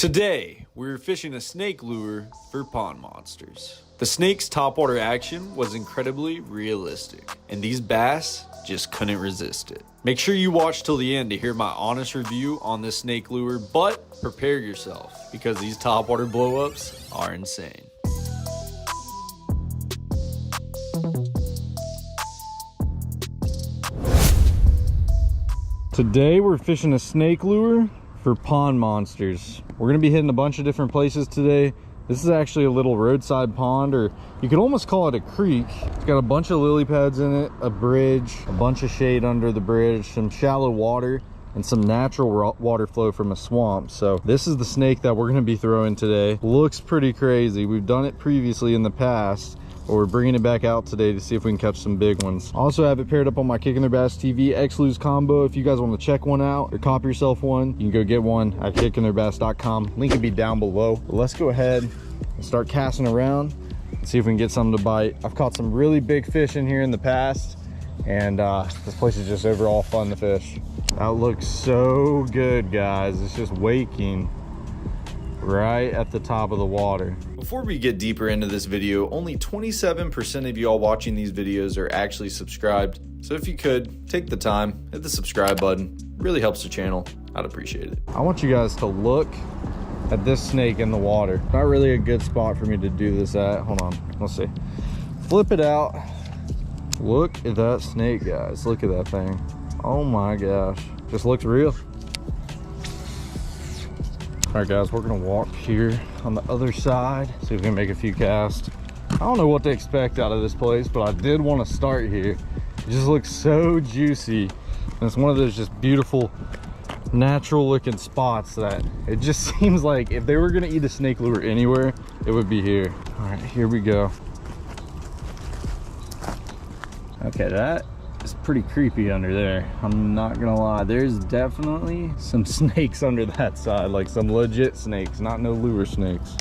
Today, we're fishing a snake lure for pond monsters. The snake's topwater action was incredibly realistic, and these bass just couldn't resist it. Make sure you watch till the end to hear my honest review on this snake lure, but prepare yourself because these topwater blowups are insane. Today we're fishing a snake lure for pond monsters. We're gonna be hitting a bunch of different places today. This is actually a little roadside pond, or you could almost call it a creek. It's got a bunch of lily pads in it, a bridge, a bunch of shade under the bridge, some shallow water, and some natural water flow from a swamp. So this is the snake that we're gonna be throwing today. Looks pretty crazy. We've done it previously in the past, but we're bringing it back out today to see if we can catch some big ones. Also have it paired up on my Kicking Their Bass TV X-Lose combo. If you guys want to check one out or copy yourself one, you can go get one at kickingtheirbass.com. Link will be down below. But let's go ahead and start casting around and see if we can get something to bite. I've caught some really big fish in here in the past, and this place is just overall fun to fish. That looks so good, guys. It's just waking right at the top of the water. Before we get deeper into this video, only 27% of y'all watching these videos are actually subscribed. So if you could, take the time, hit the subscribe button. It really helps the channel. I'd appreciate it. I want you guys to look at this snake in the water. Not really a good spot for me to do this at. Hold on, let's see. Flip it out. Look at that snake, guys. Look at that thing. Oh my gosh. Just looks real. All right, guys, we're gonna walk here on the other side, see if we can make a few casts. I don't know what to expect out of this place, but I did want to start here. It just looks so juicy. And it's one of those just beautiful, natural looking spots that it just seems like if they were gonna eat a snake lure anywhere, it would be here. All right, here we go. Okay, that is pretty creepy under there. I'm not gonna lie, there's definitely some snakes under that side, like some legit snakes, not no lure snakes.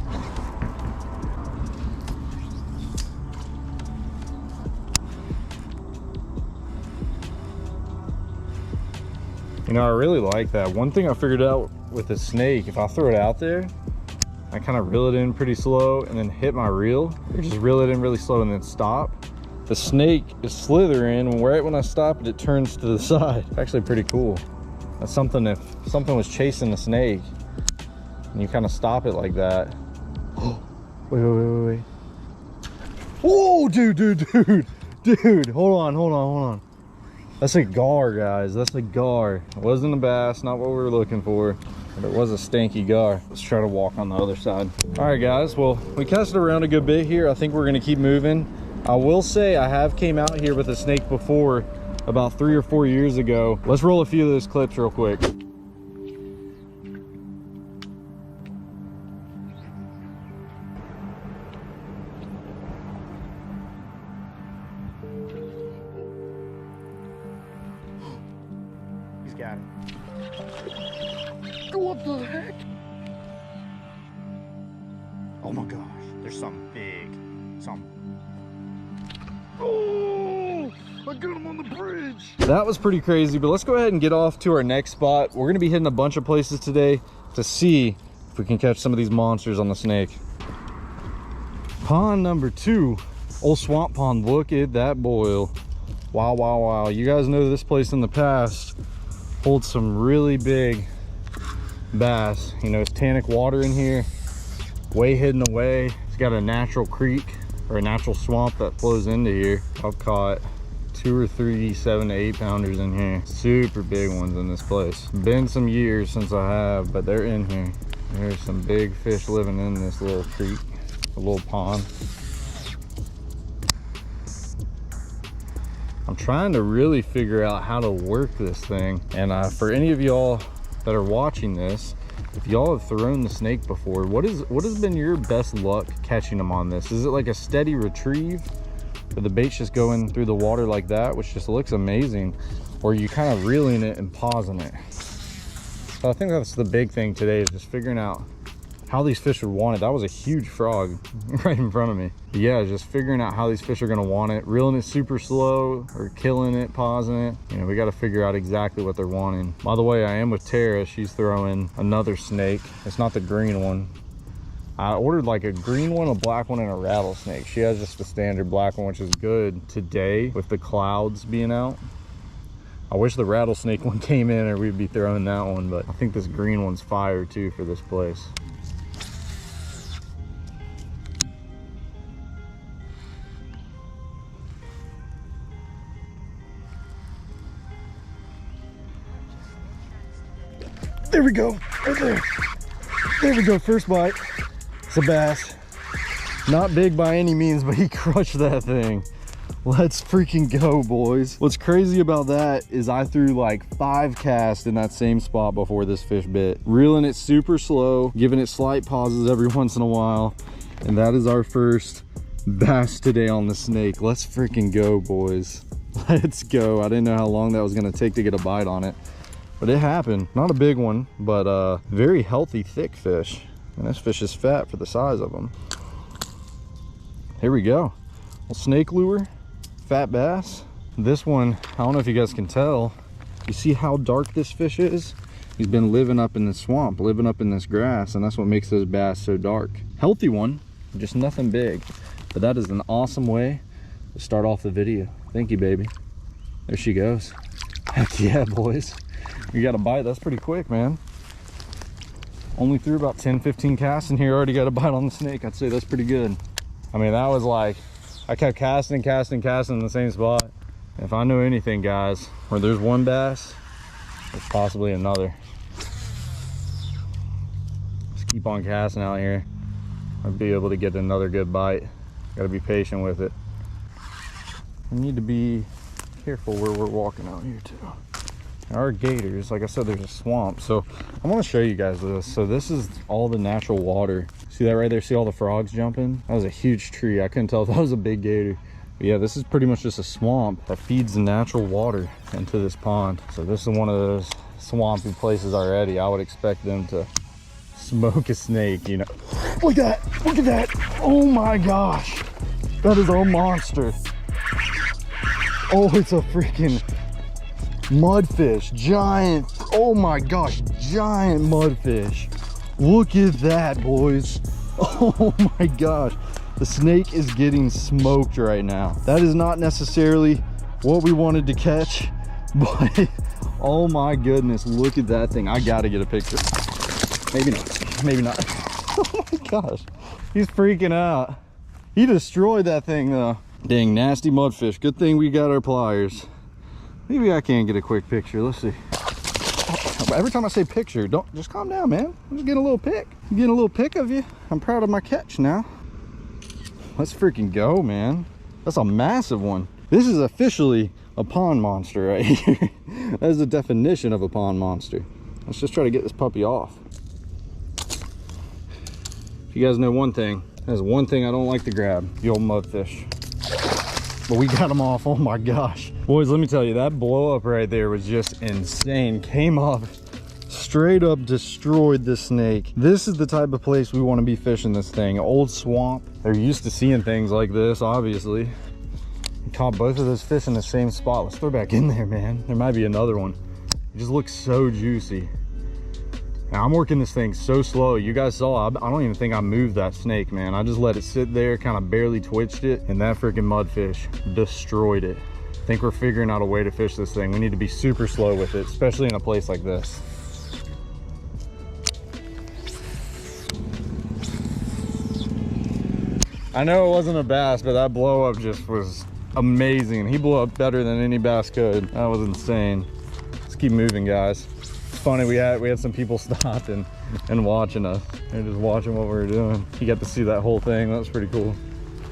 You know, I really like that. One thing I figured out with a snake, if I throw it out there, I kind of reel it in pretty slow and then hit my reel, or just reel it in really slow and then stop. The snake is slithering, and right when I stop it, it turns to the side. It's actually pretty cool. That's something, if something was chasing the snake and you kind of stop it like that. Wait. Oh, dude, hold on. That's a gar, guys. That's a gar. It wasn't a bass, not what we were looking for, but it was a stanky gar. Let's try to walk on the other side. All right, guys, well, we casted around a good bit here. I think we're gonna keep moving. I will say I have came out here with a snake before, about 3 or 4 years ago. Let's roll a few of those clips real quick. He's got it. What the heck? Oh my gosh, there's something big. Oh, I got him on the bridge. That was pretty crazy, but let's go ahead and get off to our next spot. We're gonna be hitting a bunch of places today to see if we can catch some of these monsters on the snake. Pond number 2, old swamp pond. Look at that boil. Wow. You guys know this place in the past holds some really big bass. You know, it's tannic water in here, way hidden away. It's got a natural creek or a natural swamp that flows into here. I've caught 2 or 3 7 to 8 pounders in here. Super big ones in this place. Been some years since I have, but they're in here. There's some big fish living in this little creek, a little pond. I'm trying to really figure out how to work this thing. And for any of y'all that are watching this, if y'all have thrown the snake before, what has been your best luck catching them on this? Is it like a steady retrieve where the bait's just going through the water like that, which just looks amazing, or are you kind of reeling it and pausing it? So I think that's the big thing today, is just figuring out how these fish would want it. That was a huge frog right in front of me. But yeah, just figuring out how these fish are gonna want it, reeling it super slow or killing it, pausing it. You know, we got to figure out exactly what they're wanting. By the way, I am with Tara. She's throwing another snake. It's not the green one. I ordered like a green one, a black one, and a rattlesnake. She has just the standard black one, which is good today with the clouds being out. I wish the rattlesnake one came in or we'd be throwing that one, but I think this green one's fire too for this place. There we go, right there. There we go, first bite. It's a bass. Not big by any means, but he crushed that thing. Let's freaking go, boys. What's crazy about that is I threw like 5 casts in that same spot before this fish bit. Reeling it super slow, giving it slight pauses every once in a while. And that is our first bass today on the snake. Let's freaking go, boys. Let's go. I didn't know how long that was gonna take to get a bite on it, but it happened. Not a big one, but very healthy, thick fish. And this fish is fat for the size of them. Here we go. Little snake lure. Fat bass. This one, I don't know if you guys can tell, you see how dark this fish is? He's been living up in the swamp, living up in this grass, and that's what makes those bass so dark. Healthy one, just nothing big. But that is an awesome way to start off the video. Thank you, baby. There she goes. Heck yeah, boys. You got a bite. That's pretty quick, man. Only threw about 10-15 casts in here, already got a bite on the snake. I'd say that's pretty good. I mean, that was like, I kept casting in the same spot. If I know anything, guys, where there's one bass, there's possibly another. Just keep on casting out here. I'll be able to get another good bite. Gotta be patient with it. We need to be careful where we're walking out here too. There are gators. Like I said, there's a swamp. So I want to show you guys this. So this is all the natural water. See that right there? See all the frogs jumping? That was a huge tree. I couldn't tell if that was a big gator. But yeah, this is pretty much just a swamp that feeds the natural water into this pond. So this is one of those swampy places already. I would expect them to smoke a snake, you know. Look at that. Look at that. Oh my gosh. That is a monster. Oh, it's a freaking mudfish. Giant. Oh my gosh. Giant mudfish. Look at that, boys. Oh my gosh. The snake is getting smoked right now. That is not necessarily what we wanted to catch, but oh my goodness, look at that thing. I gotta get a picture. Maybe not. Maybe not. Oh my gosh. He's freaking out. He destroyed that thing though. Dang, nasty mudfish. Good thing we got our pliers. Maybe I can get a quick picture. Let's see. Every time I say picture, don't just calm down, man. I'm just getting a little pic. I'm getting a little pic of you. I'm proud of my catch now. Let's freaking go, man. That's a massive one. This is officially a pond monster right here. That is the definition of a pond monster. Let's just try to get this puppy off. If you guys know one thing, there's one thing I don't like to grab, the old mudfish. But we got him off. Oh my gosh. Boys, let me tell you, that blow up right there was just insane. Came up, straight up destroyed the snake. This is the type of place we want to be fishing this thing. Old swamp. They're used to seeing things like this, obviously. We caught both of those fish in the same spot. Let's throw back in there, man. There might be another one. It just looks so juicy. Now, I'm working this thing so slow. You guys saw, I don't even think I moved that snake, man. I just let it sit there, kind of barely twitched it, and that freaking mudfish destroyed it. I think we're figuring out a way to fish this thing. We need to be super slow with it, especially in a place like this. I know it wasn't a bass, but that blow up just was amazing. He blew up better than any bass could. That was insane. Let's keep moving, guys. It's funny, we had some people stop and watching us. They're just watching what we were doing. You got to see that whole thing. That was pretty cool.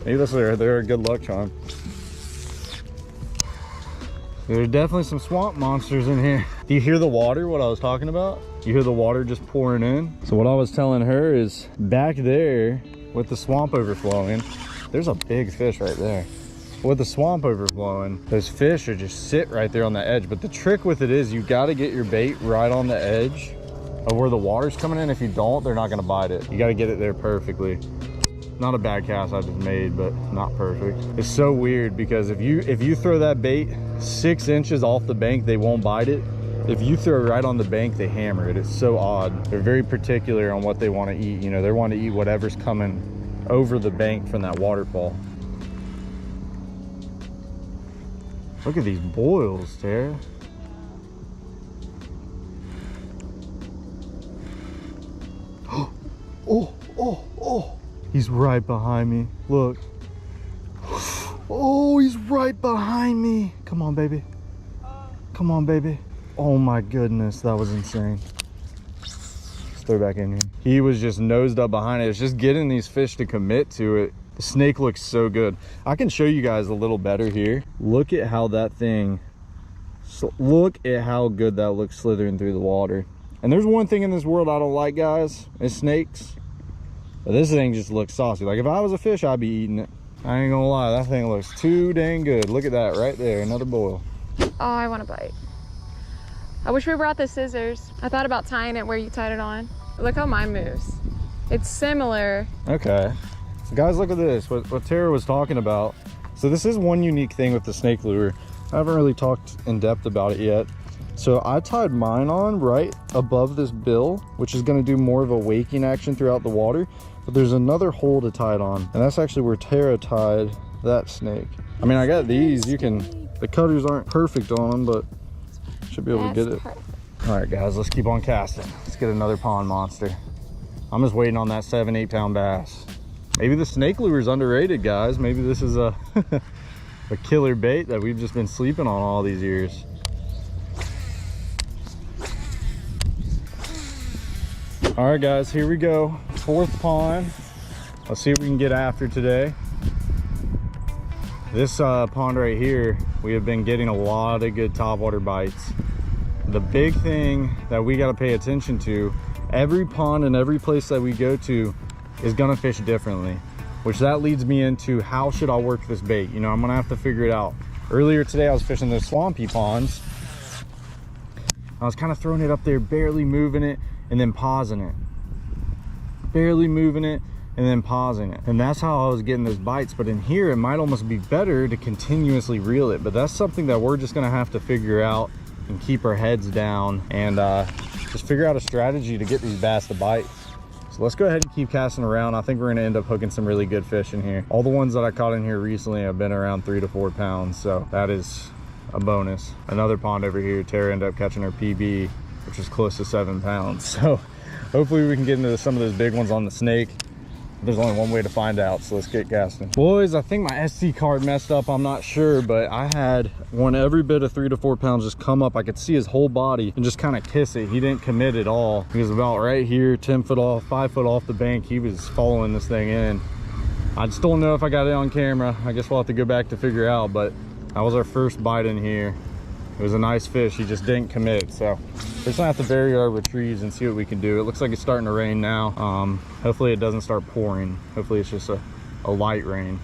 Maybe that's their good luck charm. There's definitely some swamp monsters in here. Do you hear the water, what I was talking about? You hear the water just pouring in? So what I was telling her is back there with the swamp overflowing, there's a big fish right there. With the swamp overflowing, those fish are just sit right there on the edge. But the trick with it is you got to get your bait right on the edge of where the water's coming in. If you don't, they're not gonna bite it. You gotta get it there perfectly. Not a bad cast I just made, but not perfect. It's so weird because if you throw that bait 6 inches off the bank, they won't bite it. If you throw it right on the bank, they hammer it. It's so odd. They're very particular on what they want to eat. You know, they want to eat whatever's coming over the bank from that waterfall. Look at these boils, Tara. Oh. He's right behind me. Look. Oh, he's right behind me. Come on, baby. Come on, baby. Oh my goodness, that was insane. Let's throw back in here. He was just nosed up behind it. It's just getting these fish to commit to it. The snake looks so good. I can show you guys a little better here. Look at how that thing, look at how good that looks slithering through the water. And there's one thing in this world I don't like, guys, is snakes. But this thing just looks saucy. Like if I was a fish, I'd be eating it. I ain't gonna lie, that thing looks too dang good. Look at that right there, another boil. Oh, I want to bite. I wish we brought the scissors. I thought about tying it where you tied it on. Look how mine moves. It's similar. Okay. Guys, look at this, what Tara was talking about. So this is one unique thing with the snake lure. I haven't really talked in depth about it yet. So I tied mine on right above this bill, which is gonna do more of a waking action throughout the water. But there's another hole to tie it on, and that's actually where Tara tied that snake. I mean, I got these, the cutters aren't perfect on them, but should be able to get it. All right, guys, let's keep on casting. Let's get another pond monster. I'm just waiting on that 7-8 pound bass. Maybe the snake lure is underrated, guys. Maybe this is a a killer bait that we've just been sleeping on all these years. All right, guys, here we go. 4th pond. Let's see what we can get after today. This pond right here, we have been getting a lot of good topwater bites. The big thing that we got to pay attention to, every pond and every place that we go to is gonna fish differently, which that leads me into how should I work this bait. You know, I'm gonna have to figure it out. Earlier today I was fishing those swampy ponds. I was kind of throwing it up there, barely moving it and then pausing it, barely moving it and then pausing it, and that's how I was getting those bites. But in here it might almost be better to continuously reel it, but that's something that we're just gonna have to figure out and keep our heads down and just figure out a strategy to get these bass to bite. So let's go ahead and keep casting around. I think we're gonna end up hooking some really good fish in here. All the ones that I caught in here recently have been around 3 to 4 pounds, so that is a bonus. Another pond over here, Tara ended up catching her PB, which is close to 7 pounds. So hopefully we can get into some of those big ones on the snake. There's only one way to find out, so let's get casting. Boys, I think my SD card messed up, I'm not sure, but I had one every bit of 3 to 4 pounds just come up. I could see his whole body and just kind of kiss it. He didn't commit at all. He was about right here, 10 foot off, 5 foot off the bank. He was following this thing in. I just don't know if I got it on camera. I guess we'll have to go back to figure out, but that was our first bite in here. It was a nice fish, he just didn't commit. So we're just gonna have to bury our retrieves and see what we can do. It looks like it's starting to rain now. Hopefully it doesn't start pouring. Hopefully it's just a light rain.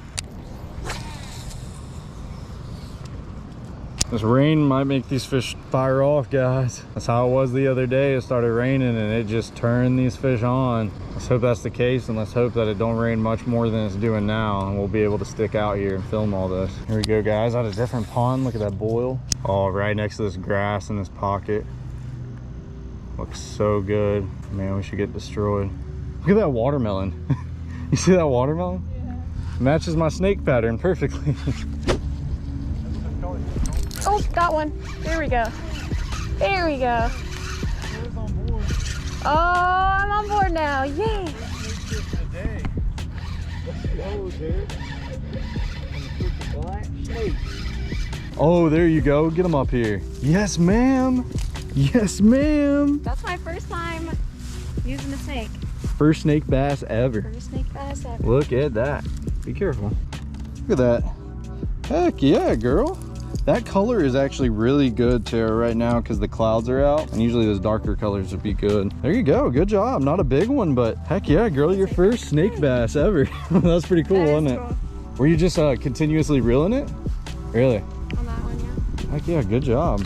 This rain might make these fish fire off, guys. That's how it was the other day. It started raining and it just turned these fish on. Let's hope that's the case, and let's hope that it don't rain much more than it's doing now, and we'll be able to stick out here and film all this. Here we go, guys, at a different pond. Look at that boil. Oh, right next to this grass in this pocket. Looks so good. Man, we should get destroyed. Look at that watermelon. You see that watermelon? Yeah. Matches my snake pattern perfectly. Oh, got one. There we go. There we go. Oh, I'm on board now. Yay. Oh, there you go. Get them up here. Yes, ma'am. Yes, ma'am. That's my first time using a snake. First snake bass ever. First snake bass ever. Look at that. Be careful. Look at that. Heck yeah, girl. That color is actually really good, Tara, right now because the clouds are out, and usually those darker colors would be good. There you go. Good job. Not a big one, but heck yeah, girl, your first snake bass ever. That's pretty cool, wasn't it? Cool. Were you just continuously reeling it? Really? On that one, yeah. Heck yeah, good job.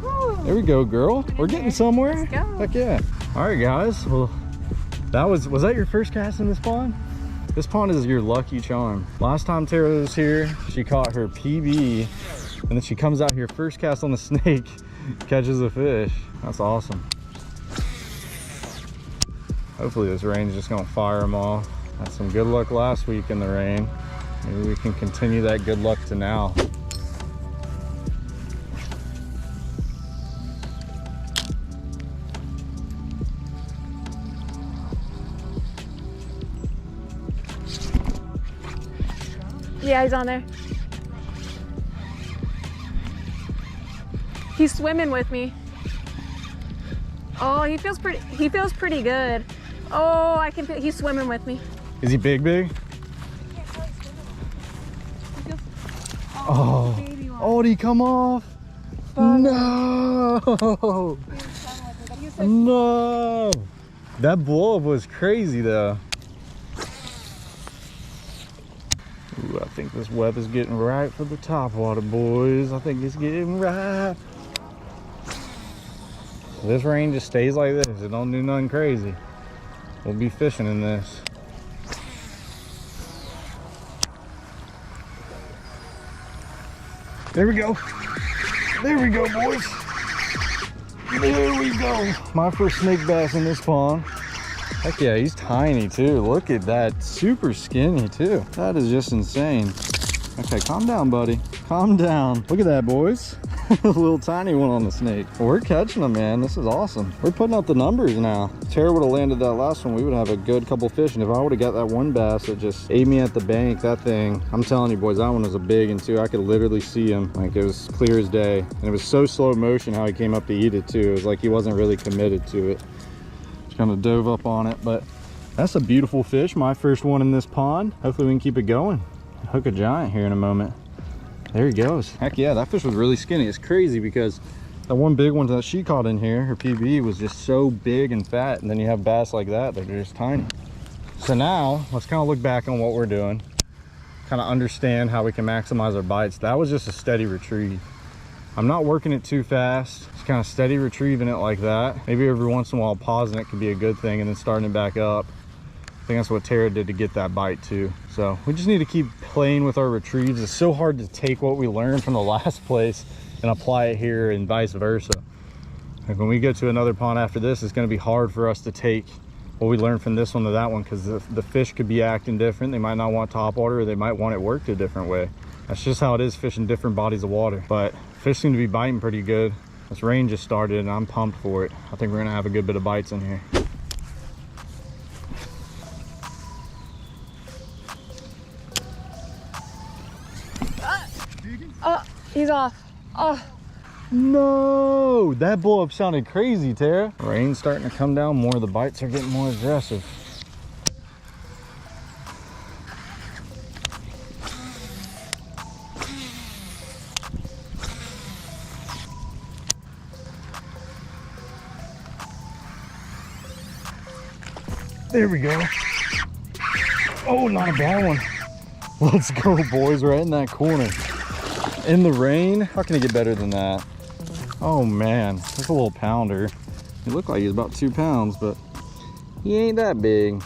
Woo. There we go, girl. We're getting somewhere. Let's go. Heck yeah. All right, guys. Well, was that your first cast in this pond? This pond is your lucky charm. Last time Tara was here, she caught her PB, and then she comes out here, first cast on the snake, catches a fish. That's awesome. Hopefully this rain's just gonna fire them off. Had some good luck last week in the rain. Maybe we can continue that good luck to now. Yeah, he's on there. He's swimming with me. Oh, he feels pretty good. Oh, I can feel, he's swimming with me. Is he big? Oh, oh, did he come off? No. No. That blow up was crazy though. Ooh, I think this weather's getting right for the topwater, boys. I think it's getting right. If this rain just stays like this, it don't do nothing crazy, we'll be fishing in this. There we go. There we go, boys. There we go. My first snake bass in this pond. Heck yeah, he's tiny too. Look at that, super skinny too. That is just insane. Okay, calm down, buddy. Calm down. Look at that, boys. A little tiny one on the snake. We're catching them, man. This is awesome. We're putting up the numbers now. If Tara would have landed that last one, we would have a good couple fish. And if I would have got that one bass that just ate me at the bank, that thing, I'm telling you, boys, that one was a big one too. I could literally see him. Like, it was clear as day. And it was so slow motion how he came up to eat it too. It was like he wasn't really committed to it. Just kind of dove up on it. But that's a beautiful fish. My first one in this pond. Hopefully we can keep it going. Hook a giant here in a moment. There he goes. Heck yeah, that fish was really skinny. It's crazy because that one big one that she caught in here, her PB, was just so big and fat. And then you have bass like that, they're just tiny. So now let's kind of look back on what we're doing, kind of understand how we can maximize our bites. That was just a steady retrieve. I'm not working it too fast, just kind of steady retrieving it like that. Maybe every once in a while pausing it could be a good thing, and then starting it back up. I think that's what Tara did to get that bite too. So we just need to keep playing with our retrieves. It's so hard to take what we learned from the last place and apply it here and vice versa. Like when we go to another pond after this, it's going to be hard for us to take what we learned from this one to that one, because the fish could be acting different. They might not want top water, or they might want it worked a different way. That's just how it is fishing different bodies of water. But fish seem to be biting pretty good. This rain just started and I'm pumped for it. I think we're going to have a good bit of bites in here. Oh, he's off. Oh. No, that blow up sounded crazy, Tara. Rain's starting to come down more. The bites are getting more aggressive. There we go. Oh, not a bad one. Let's go, boys. Right in that corner. In the rain, how can it get better than that? Oh man, that's a little pounder. He looked like he was about 2 pounds, but he ain't that big.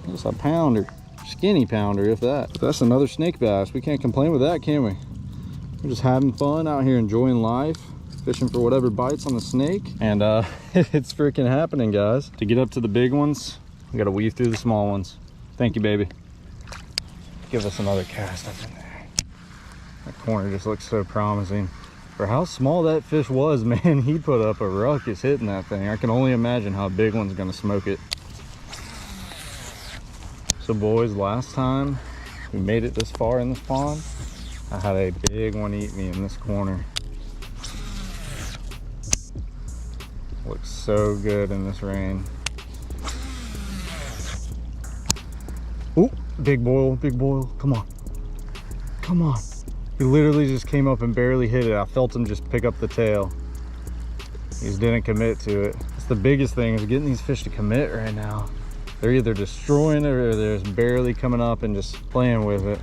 Just a pounder, skinny pounder, if that. But that's another snake bass. We can't complain with that, can we? We're just having fun out here, enjoying life, fishing for whatever bites on the snake, and it's freaking happening, guys. To get up to the big ones, we gotta weave through the small ones. Thank you, baby. Give us another cast up in there. That corner just looks so promising. For how small that fish was, man, he put up a ruckus hitting that thing. I can only imagine how big one's gonna smoke it. So boys, last time we made it this far in this pond, I had a big one eat me in this corner. Looks so good in this rain. Oh, big boil, come on. Come on. He literally just came up and barely hit it. I felt him just pick up the tail. He just didn't commit to it. It's the biggest thing, is getting these fish to commit right now. They're either destroying it or they're just barely coming up and just playing with it.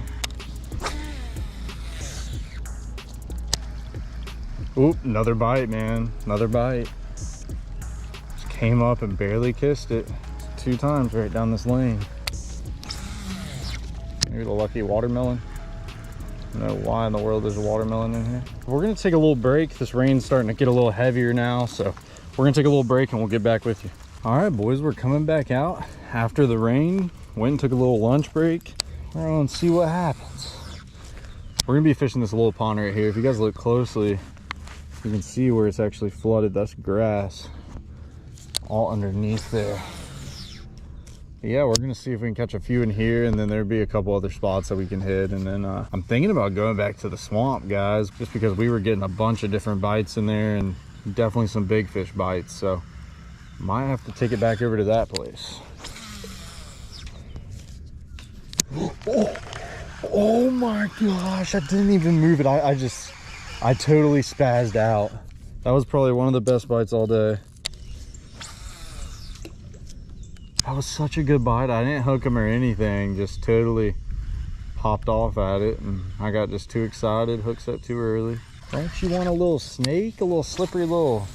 Oop, another bite, man. Another bite. Just came up and barely kissed it 2 times right down this lane. Maybe the lucky watermelon. I don't know why in the world there's a watermelon in here. We're gonna take a little break. This rain's starting to get a little heavier now, so we're gonna take a little break and we'll get back with you. All right, boys, we're coming back out after the rain. Went and took a little lunch break. We're gonna see what happens. We're gonna be fishing this little pond right here. If you guys look closely, you can see where it's actually flooded. That's grass all underneath there. But yeah, we're gonna see if we can catch a few in here, and then there'll be a couple other spots that we can hit. And then I'm thinking about going back to the swamp, guys, just because we were getting a bunch of different bites in there and definitely some big fish bites. So might have to take it back over to that place. Oh my gosh, I didn't even move it. I totally spazzed out. That was probably one of the best bites all day. That was such a good bite. I didn't hook him or anything, just totally popped off at it, and I got just too excited, hooked set too early. Don't you want a little snake? A little slippery little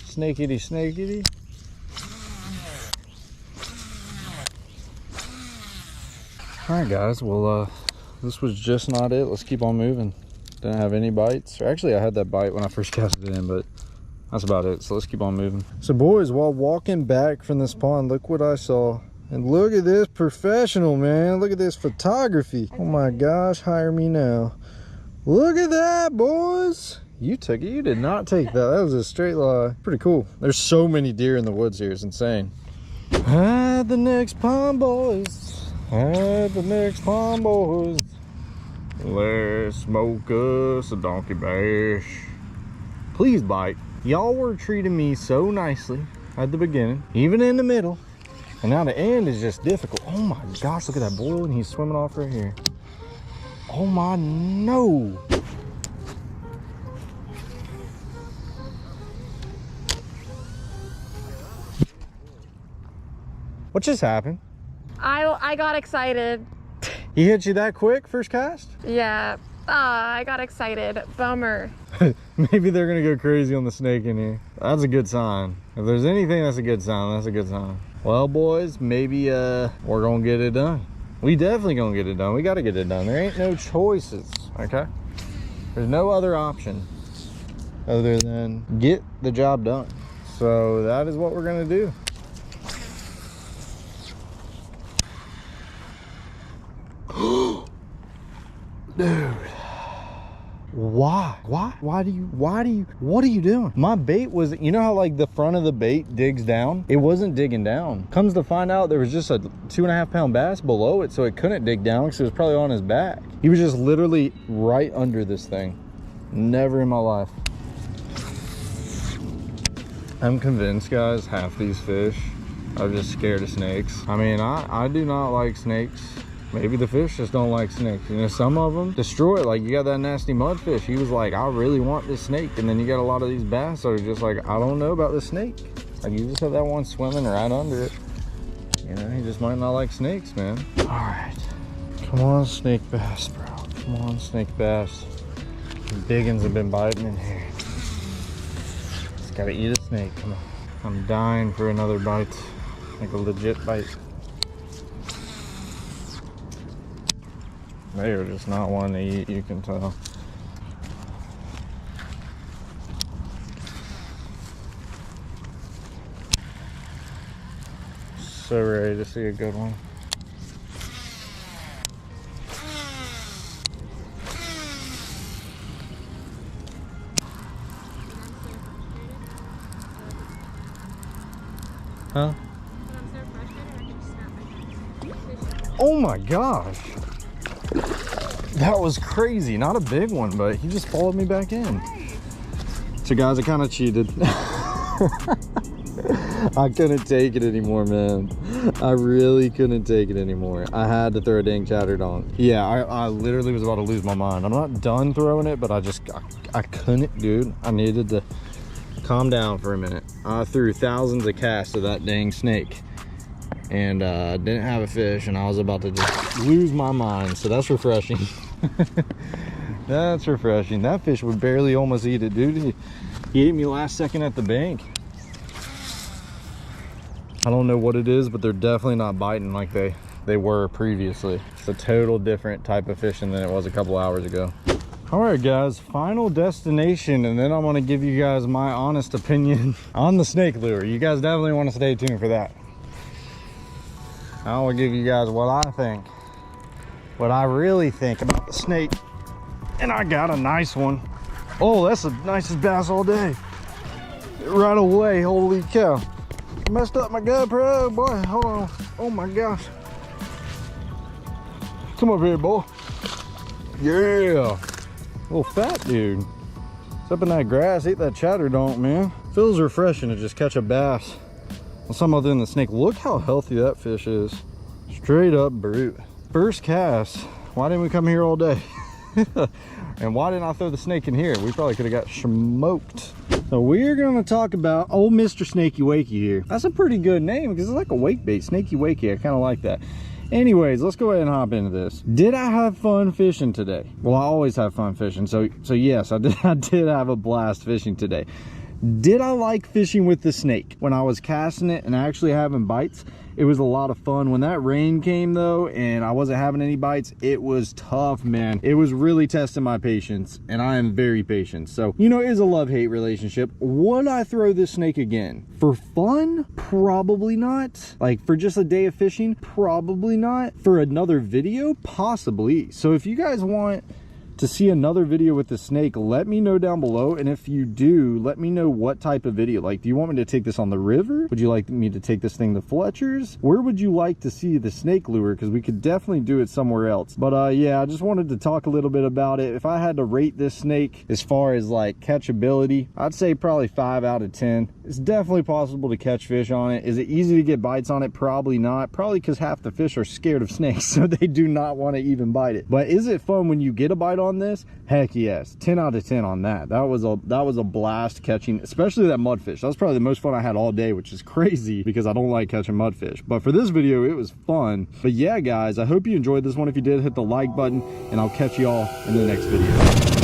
snakey. All right, guys, well, this was just not it. Let's keep on moving. Didn't have any bites. Or actually, I had that bite when I first casted it in, but that's about it. So let's keep on moving. So boys, while walking back from this pond, look what I saw. And look at this professional, man. Look at this photography. Oh my gosh, hire me now. Look at that, boys. You took it. You did not take that. That was a straight lie. Pretty cool. There's so many deer in the woods here. It's insane. At the next pond, boys. At the next pond, boys. Let's smoke us a donkey bash. Please bite. Y'all were treating me so nicely at the beginning, even in the middle, and now the end is just difficult. Oh my gosh, look at that bull, and he's swimming off right here. Oh my no. What just happened? I got excited. He hit you that quick first cast? Yeah. I got excited. Bummer. Maybe they're gonna go crazy on the snake in here. That's a good sign. If there's anything that's a good sign, that's a good sign. Well, boys, maybe we're gonna get it done. We definitely gonna get it done. We gotta get it done. There ain't no choices, okay? There's no other option other than get the job done. So that is what we're gonna do. Dude, why what are you doing? My bait was, you know how like the front of the bait digs down? It wasn't digging down. Comes to find out there was just a 2.5 pound bass below it, so it couldn't dig down because it was probably on his back. He was just literally right under this thing. Never in my life. I'm convinced, guys, half these fish are just scared of snakes. I mean, I do not like snakes. Maybe the fish just don't like snakes. You know, some of them destroy it. Like you got that nasty mudfish. He was like, I really want this snake. And then you got a lot of these bass that are just like, I don't know about this snake. Like you just have that one swimming right under it. You know, he just might not like snakes, man. All right. Come on, snake bass, bro. Come on, snake bass. The big ones have been biting in here. Just gotta eat a snake. Come on. I'm dying for another bite. Like a legit bite. They are just not wanting to eat, you can tell. So ready to see a good one. Huh? Oh my gosh. That was crazy. Not a big one, but he just followed me back in. So guys, I kind of cheated. I couldn't take it anymore, man. I really couldn't take it anymore. I had to throw a dang Chatterdon. Yeah, I literally was about to lose my mind. I'm not done throwing it, but I couldn't, dude. I needed to calm down for a minute. I threw thousands of casts of that dang snake and didn't have a fish, and I was about to just lose my mind. So that's refreshing. That's refreshing. That fish would barely almost eat it, dude. He ate me last second at the bank. I don't know what it is, but they're definitely not biting like they were previously. It's a total different type of fishing than it was a couple hours ago. All right, guys, final destination, and then I'm gonna give you guys my honest opinion on the snake lure. You guys definitely want to stay tuned for that. I will give you guys what I think, what I really think about the snake. And I got a nice one. Oh, that's the nicest bass all day. Right away, holy cow. Messed up my GoPro, boy, hold on. Oh my gosh. Come up here, boy. Yeah. Little fat dude. It's up in that grass, eat that chatter donk, man. Feels refreshing to just catch a bass on something other than the snake. Look how healthy that fish is. Straight up brute. First cast. Why didn't we come here all day? And why didn't I throw the snake in here? We probably could have got smoked. So we're gonna talk about old Mr. Snaky Wakey here. That's a pretty good name because it's like a wake bait, Snaky Wakey. I kind of like that. Anyways, let's go ahead and hop into this. Did I have fun fishing today? Well, I always have fun fishing. So yes, I did have a blast fishing today. Did I like fishing with the snake? When I was casting it and actually having bites, it was a lot of fun. When that rain came though, and I wasn't having any bites, it was tough, man. It was really testing my patience, and I am very patient. So, you know, it is a love-hate relationship. Would I throw this snake again? For fun? Probably not. Like, for just a day of fishing? Probably not. For another video? Possibly. So if you guys want to see another video with the snake, let me know down below. And if you do, let me know what type of video. Like, do you want me to take this on the river? Would you like me to take this thing to Fletcher's? Where would you like to see the snake lure? Because we could definitely do it somewhere else. But yeah, I just wanted to talk a little bit about it. If I had to rate this snake as far as like catchability, I'd say probably 5 out of 10. It's definitely possible to catch fish on it. Is it easy to get bites on it? Probably not. Probably because half the fish are scared of snakes, so they do not want to even bite it. But is it fun when you get a bite on this? Heck yes. 10 out of 10 on that. That was a blast catching, especially that mudfish. That was probably the most fun I had all day, which is crazy because I don't like catching mudfish. But for this video, it was fun. But yeah, guys, I hope you enjoyed this one. If you did, hit the like button, and I'll catch y'all in the next video.